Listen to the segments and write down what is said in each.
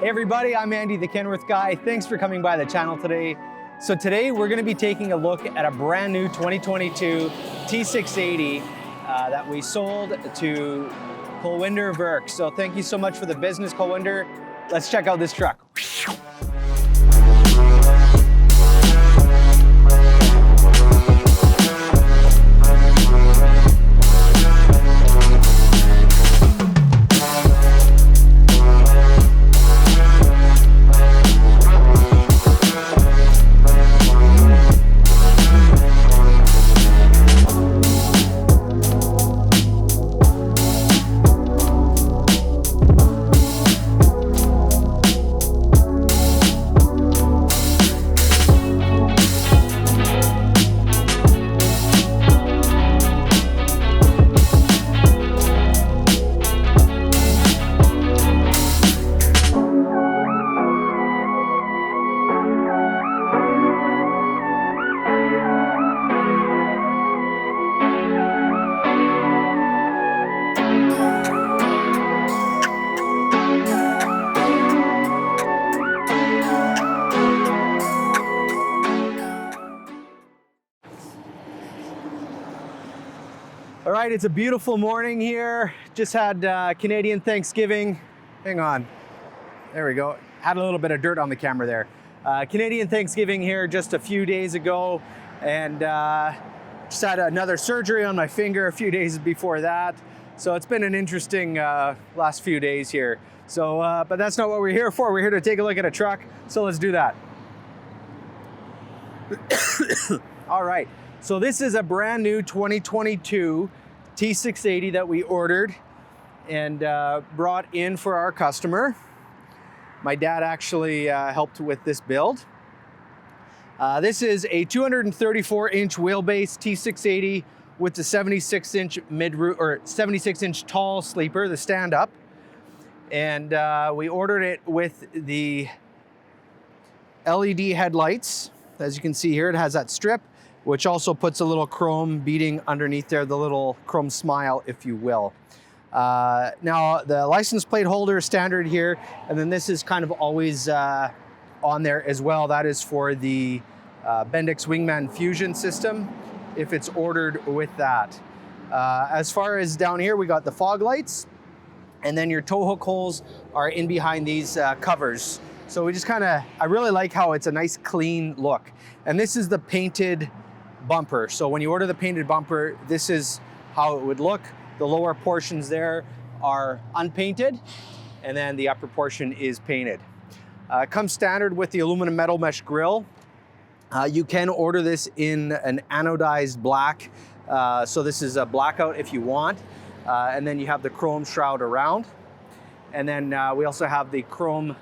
Hey everybody, I'm Andy, the Kenworth Guy. Thanks for coming by the channel today. So today we're going to be taking a look at a brand new 2022 T680 that we sold to Colwinder Werk. So thank you so much for the business, Colwinder. Let's check out this truck. All right, it's a beautiful morning here. Just had Canadian Thanksgiving. Hang on, there we go. Had a little bit of dirt on the camera there. Canadian Thanksgiving here just a few days ago, and just had another surgery on my finger a few days before that. So it's been an interesting last few days here. So, but that's not what we're here for. We're here to take a look at a truck. So let's do that. All right. So this is a brand new 2022 T680 that we ordered and brought in for our customer. My dad actually helped with this build. This is a 234-inch wheelbase T680 with the 76-inch mid-roof or 76-inch tall sleeper, the stand-up. And we ordered it with the LED headlights. As you can see here, it has that strip, which also puts a little chrome beading underneath there, the little chrome smile, if you will. Now, the license plate holder is standard here, and then this is kind of always on there as well. That is for the Bendix Wingman Fusion system, if it's ordered with that. As far as down here, we got the fog lights, and then your tow hook holes are in behind these covers. So we just I really like how it's a nice clean look. And this is the painted bumper. So when you order the painted bumper, this is how it would look. The lower portions there are unpainted, and then the upper portion is painted. It comes standard with the aluminum metal mesh grille. You can order this in an anodized black. So this is a blackout if you want. And then you have the chrome shroud around. And then we also have the chrome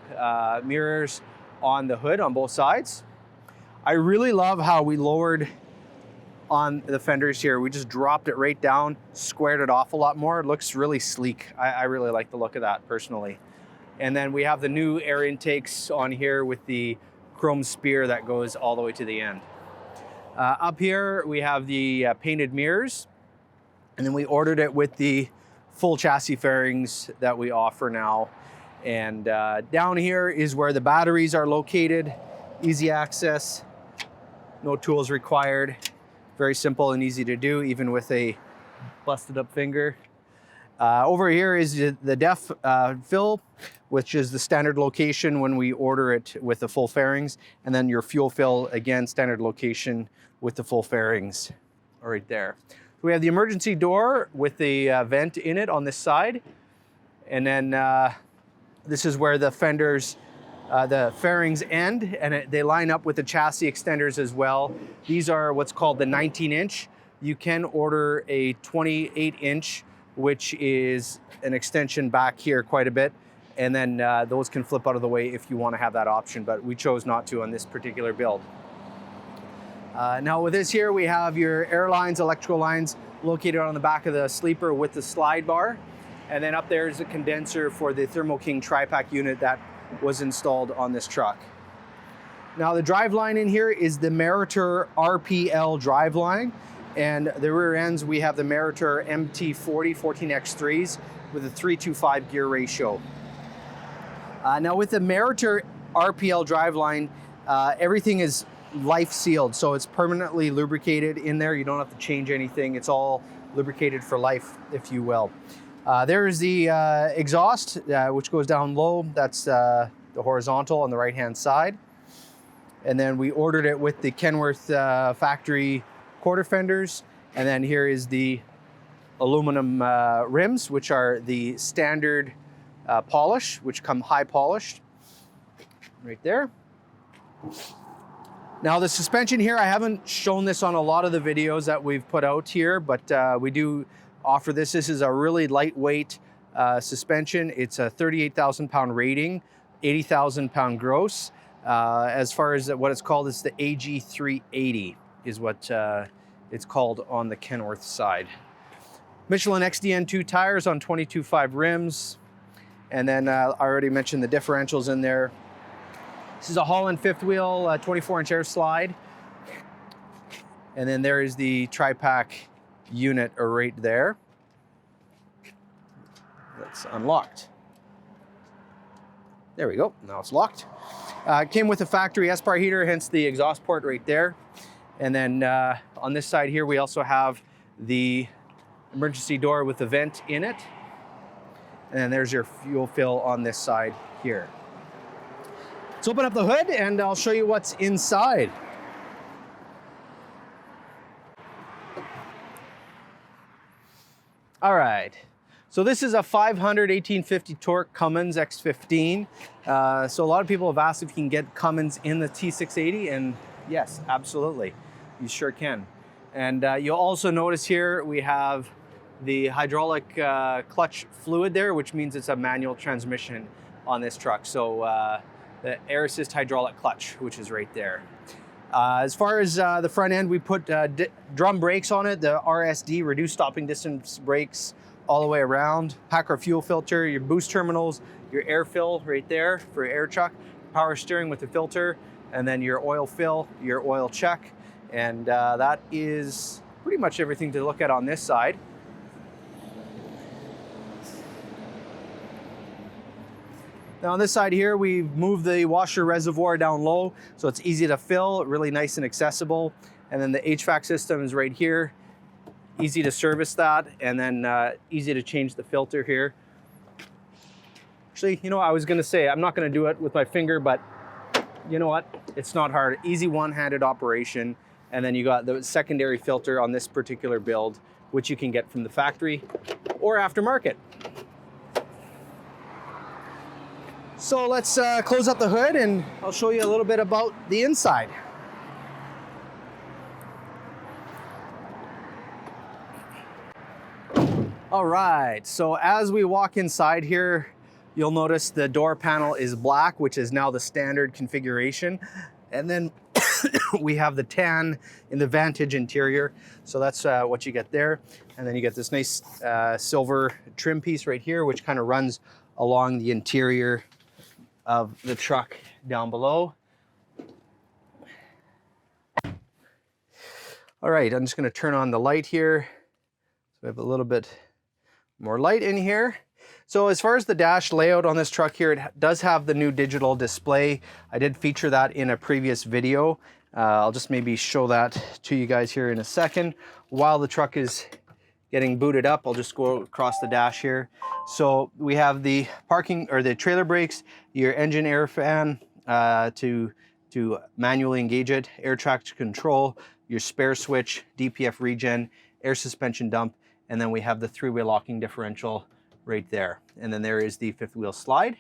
mirrors on the hood on both sides. I really love how we lowered on the fenders here. We just dropped it right down, squared it off a lot more. It looks really sleek. I really like the look of that personally. And then we have the new air intakes on here with the chrome spear that goes all the way to the end. Up here we have the painted mirrors, and then we ordered it with the full chassis fairings that we offer now. And down here is where the batteries are located. Easy access, no tools required. Very simple and easy to do, even with a busted up finger. Over here is the def fill, which is the standard location when we order it with the full fairings. And then your fuel fill, again, standard location with the full fairings right there. We have the emergency door with the vent in it on this side. And then this is where the fenders, the fairings end, and they line up with the chassis extenders as well. These are what's called the 19-inch. You can order a 28-inch, which is an extension back here quite a bit. And then those can flip out of the way if you want to have that option, but we chose not to on this particular build. Now with this here, we have your air lines, electrical lines located on the back of the sleeper with the slide bar. And then up there is a condenser for the Thermo King tri-pack unit that was installed on this truck. Now the driveline in here is the Meritor RPL driveline, and the rear ends we have the Meritor MT40 14X3s with a 3-to-5 gear ratio. Now with the Meritor RPL driveline, everything is life sealed, so it's permanently lubricated in there. You don't have to change anything. It's all lubricated for life, if you will. There is the exhaust, which goes down low. That's the horizontal on the right-hand side. And then we ordered it with the Kenworth factory quarter fenders. And then here is the aluminum rims, which are the standard polish, which come high polished right there. Now the suspension here, I haven't shown this on a lot of the videos that we've put out here, but we do offer this. This is a really lightweight suspension. It's a 38,000 pound rating, 80,000 pound gross. As far as what it's called, it's the AG380 is what it's called on the Kenworth side. Michelin XDN2 tires on 22.5 rims. And then I already mentioned the differentials in there. This is a Holland fifth wheel, 24-inch air slide. And then there is the tri-pack unit right there. That's unlocked. There we go, now it's locked. Came with a factory S-bar heater, hence the exhaust port right there. And then on this side here, we also have the emergency door with the vent in it. And then there's your fuel fill on this side here. Let's open up the hood and I'll show you what's inside. All right, so this is a 500 1850 torque Cummins X15. So a lot of people have asked if you can get Cummins in the T680, and yes, absolutely, you sure can. And you'll also notice here we have the hydraulic clutch fluid there, which means it's a manual transmission on this truck. So the air assist hydraulic clutch, which is right there. As far as the front end, we put drum brakes on it, the RSD, reduced stopping distance brakes, all the way around. Packer fuel filter, your boost terminals, your air fill right there for air chuck, power steering with the filter, and then your oil fill, your oil check. And that is pretty much everything to look at on this side. Now on this side here, we've moved the washer reservoir down low, so it's easy to fill, really nice and accessible. And then the HVAC system is right here. Easy to service that, and then easy to change the filter here. Actually, you know, I was gonna say, I'm not gonna do it with my finger, but you know what? It's not hard. Easy one-handed operation. And then you got the secondary filter on this particular build, which you can get from the factory or aftermarket. So let's close up the hood and I'll show you a little bit about the inside. All right, so as we walk inside here, you'll notice the door panel is black, which is now the standard configuration. And then we have the tan in the Vantage interior. So that's what you get there. And then you get this nice silver trim piece right here, which kind of runs along the interior of the truck down below. All right, I'm just gonna turn on the light here. So we have a little bit more light in here. So as far as the dash layout on this truck here, it does have the new digital display. I did feature that in a previous video. I'll just maybe show that to you guys here in a second. While the truck is getting booted up, I'll just go across the dash here. So we have the parking or the trailer brakes, your engine air fan to manually engage it, air traction control, your spare switch, DPF regen, air suspension dump, and then we have the three-way locking differential right there. And then there is the fifth wheel slide.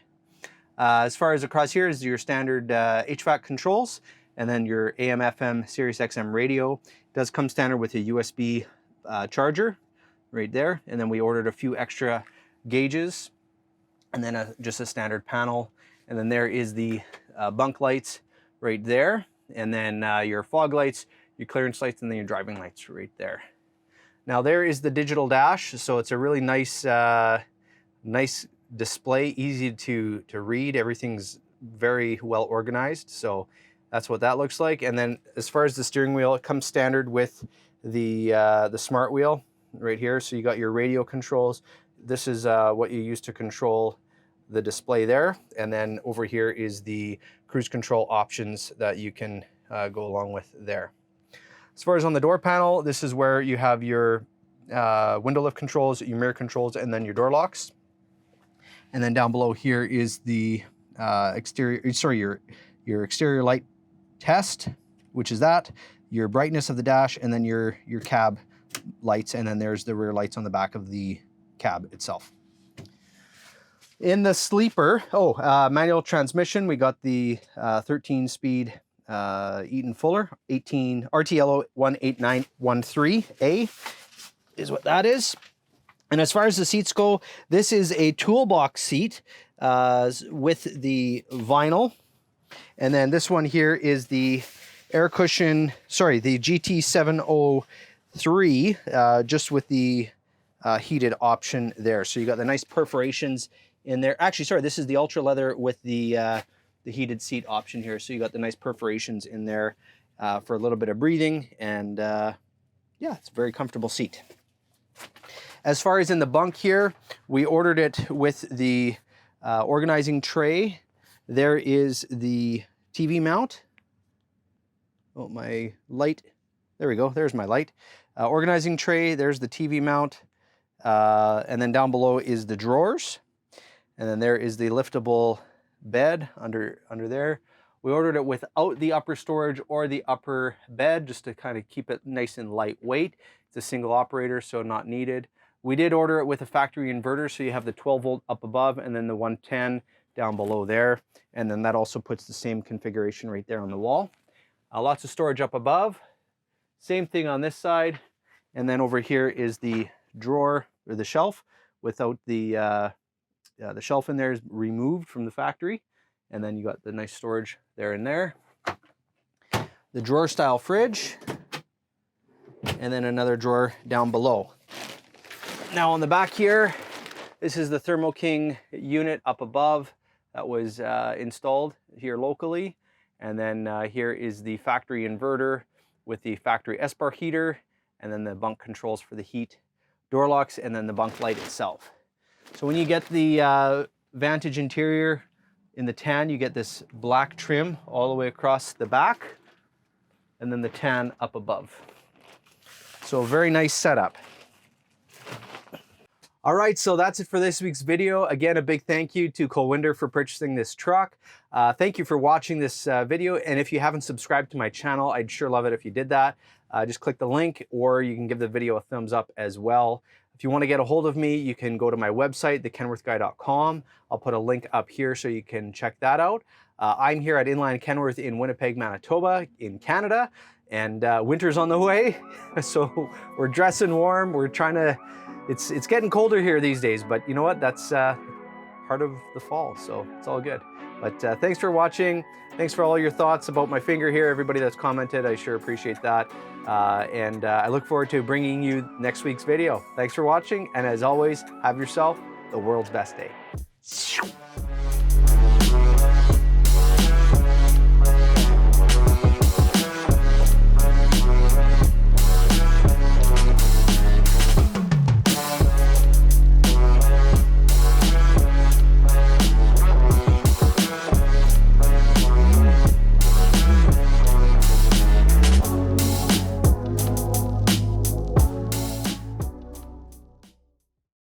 As far as across here is your standard HVAC controls, and then your AM FM Sirius XM radio. It does come standard with a USB charger right there. And then we ordered a few extra gauges, and then just a standard panel. And then there is the bunk lights right there. And then your fog lights, your clearance lights, and then your driving lights right there. Now there is the digital dash. So it's a really nice, nice display, easy to read. Everything's very well organized. So that's what that looks like. And then as far as the steering wheel, it comes standard with the smart wheel right here. So you got your radio controls. This is what you use to control the display there. And then over here is the cruise control options that you can go along with there. As far as on the door panel, this is where you have your window lift controls, your mirror controls, and then your door locks. And then down below here is the your exterior light test, which is that, your brightness of the dash, and then your cab lights, and then there's the rear lights on the back of the cab itself. In the sleeper, manual transmission, we got the 13-speed Eaton Fuller 18 RTLO 18913A is what that is. And as far as the seats go, this is a toolbox seat with the vinyl. And then this one here is the air cushion, the GT703, just with the heated option there. So you got the nice perforations in there. Actually, sorry, this is the ultra leather with the heated seat option here. So you got the nice perforations in there for a little bit of breathing. And yeah, it's a very comfortable seat. As far as in the bunk here, we ordered it with the organizing tray. There is the TV mount. Oh, my light. There we go. There's my light. Organizing tray. There's the TV mount. And then down below is the drawers. And then there is the liftable bed under there. We ordered it without the upper storage or the upper bed, just to kind of keep it nice and lightweight. It's a single operator, so not needed. We did order it with a factory inverter, so you have the 12 volt up above and then the 110 down below there. And then that also puts the same configuration right there on the wall. Lots of storage up above. Same thing on this side. And then over here is the drawer, or the shelf, without the shelf in there is removed from the factory. And then you got the nice storage there and there. The drawer style fridge. And then another drawer down below. Now on the back here, this is the Thermo King unit up above that was installed here locally. And then here is the factory inverter with the factory S-bar heater, and then the bunk controls for the heat, door locks, and then the bunk light itself. So when you get the Vantage interior in the tan, you get this black trim all the way across the back, and then the tan up above. So a very nice setup. All right, so that's it for this week's video. Again, a big thank you to Colwinder for purchasing this truck. Thank you for watching this video. And if you haven't subscribed to my channel, I'd sure love it if you did that. Just click the link, or you can give the video a thumbs up as well. If you want to get a hold of me, you can go to my website, thekenworthguy.com. I'll put a link up here so you can check that out. I'm here at Inline Kenworth in Winnipeg, Manitoba in Canada, and winter's on the way. So we're dressing warm. We're trying to, it's getting colder here these days, but you know what? That's part of the fall, so it's all good. But thanks for watching. Thanks for all your thoughts about my finger here. Everybody that's commented, I sure appreciate that. And I look forward to bringing you next week's video. Thanks for watching, and as always, have yourself the world's best day.